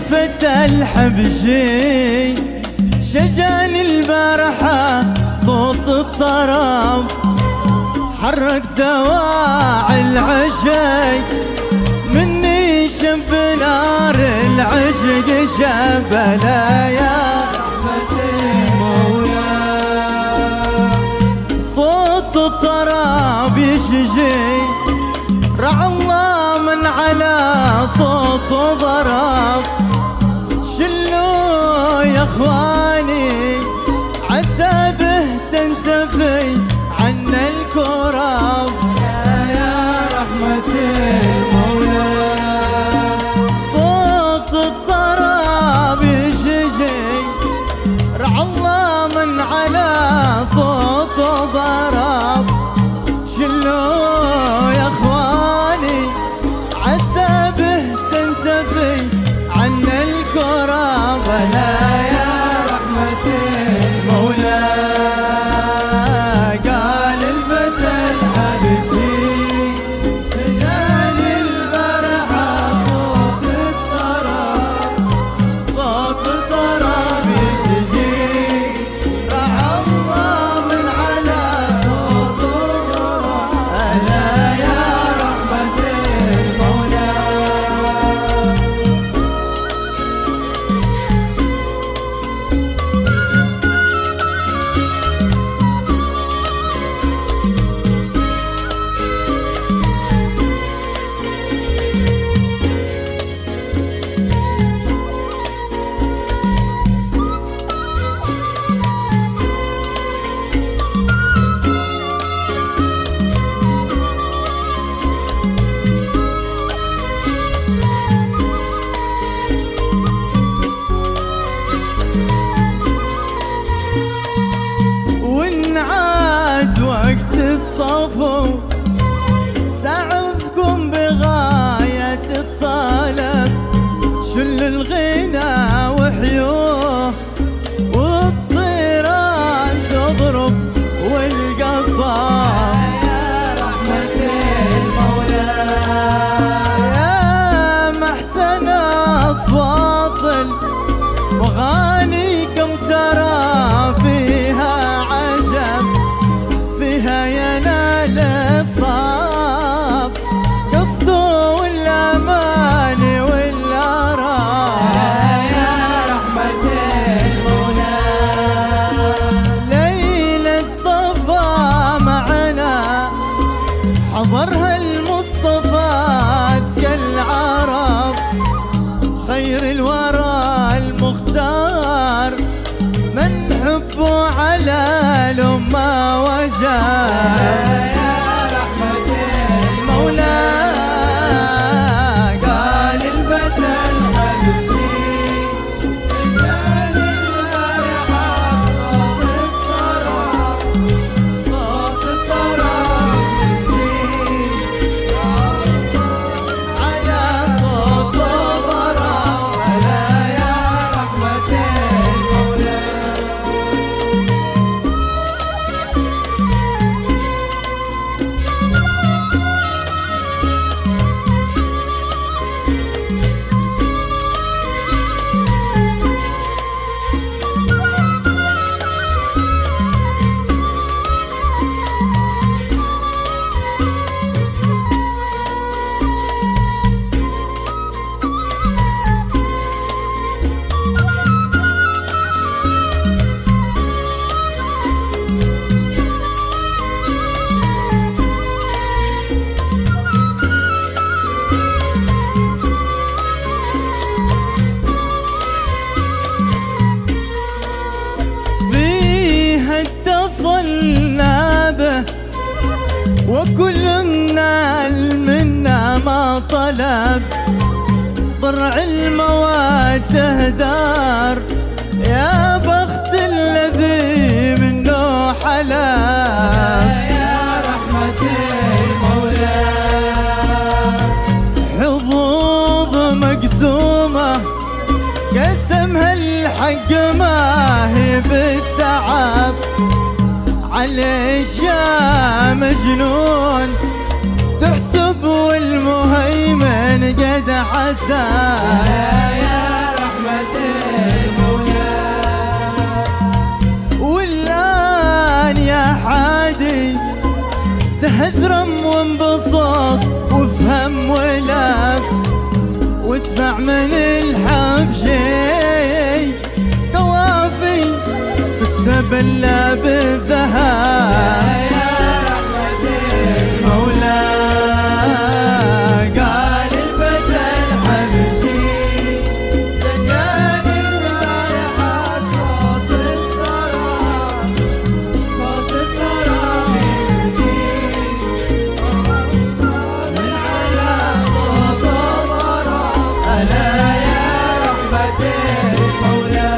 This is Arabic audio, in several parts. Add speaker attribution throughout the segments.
Speaker 1: الفتى الحبشي شجاني البارحة صوت الطرب، حرك دواعي العشق مني شب نار العشق شبلا يا رحمة المولى. صوت الطرب يشجي رعى الله من على صوت ضرب، شلوا يا اخواني عسى به تنتفي عنا الكرب يا رحمة المولى. صوت الطرب يشجي رعى الله من على صوت ضرب، شلوا يا اخواني عسى به تنتفي عنا الكرب لا يا رحمة المولى. قال الفتى الحبشي شجاني البارحة صوت الطرب، صوت الطرب يشجي رعى الله من على صوت الضرب ألا يا رحمة المولى. وانعاد وقت الصفو سعفكم بغاية الطلب، شل الغنى وحيوه والطيران تضرب والقصاب يا رحمة المولى. يا محسن أصوات المغانيكم ترى فيها عجب، فيها ينال الصاب قصده والأمان والأراب يا رحمة المولى. ليلة صفا معنا حضرها المصطفى أزكى العرب، خير الورى المختار من حبه على الأمة وجاب يا رحمة المولى. قال الفتى الحبشي شجاني البارحة صوت الطرب، صوت الطرب يشجي على صوت ضرب ألا يا رحمة المولى. فيها اتصلنا به وكلنا منا ما طلب، ضرع المواد تهدار يا بخت الذي منه حلب يا رحمة المولى. حظوظ مقسومة قسمها الحق ما هي بالتعب، عليش يا مجنون تحسب والمهيمن قد حسب يا
Speaker 2: رحمة المولى.
Speaker 1: والآن يا حادي تهذرم وانبسط وافهم ولاب، واسمع من الحب شي قوافي تكتب الا بالذهب.
Speaker 2: يا رحمة المولى قال الفتى الحبشي جنان البارحة صوت الثرى، صوت الثرى يهدي من على صوت ضرب. ألا يا رحمة المولى.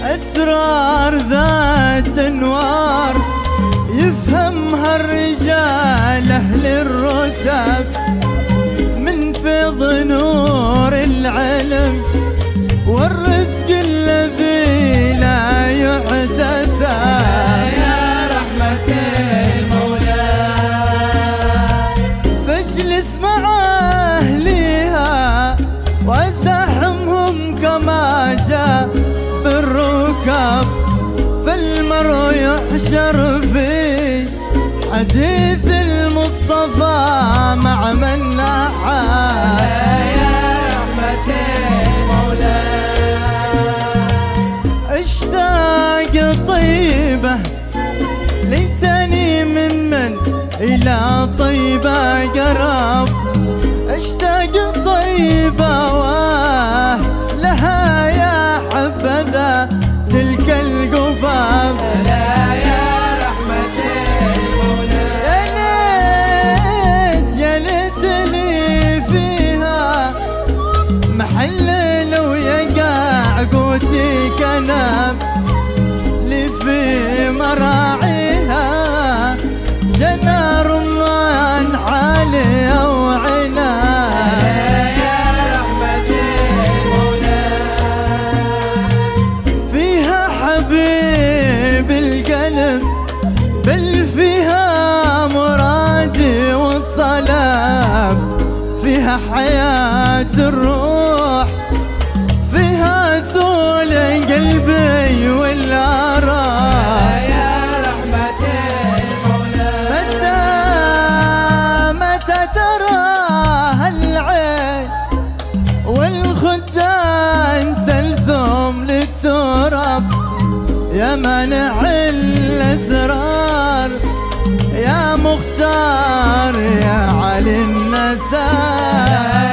Speaker 1: أسرار ذات أنوار يفهمها الرجال أهل الرتب، من فيض نور العلم والرزق الذي لا يحتسب.
Speaker 2: يا رحمة المولى
Speaker 1: فاجلس مع أهلها وازاحمهم كما جاء بالركب، فالمرء يحشر في حديث المصطفى مع من لاحى.
Speaker 2: يا رحمة المولى
Speaker 1: اشتاق طيبة ليتني ممن إلى طيبة قرب، اشتاق طيبة ولها يا حبذا تلك القباب.
Speaker 2: لا يا رحمة المولى
Speaker 1: يا ليت لي فيها محل لو يقع قوتي كنب، لي في مراعيها جنى رمان حالي أو عناب.
Speaker 2: يا رحمة المولى
Speaker 1: فيها حبيب القلب بل فيها مرادي والطلب، فيها حياة الروح فيها سول قلبي والآراء.
Speaker 2: يا رحمة المولى
Speaker 1: متى تراها العين والخدان تلثم للتراب، يا مانع الأسرار يا مختار يا علي النسار.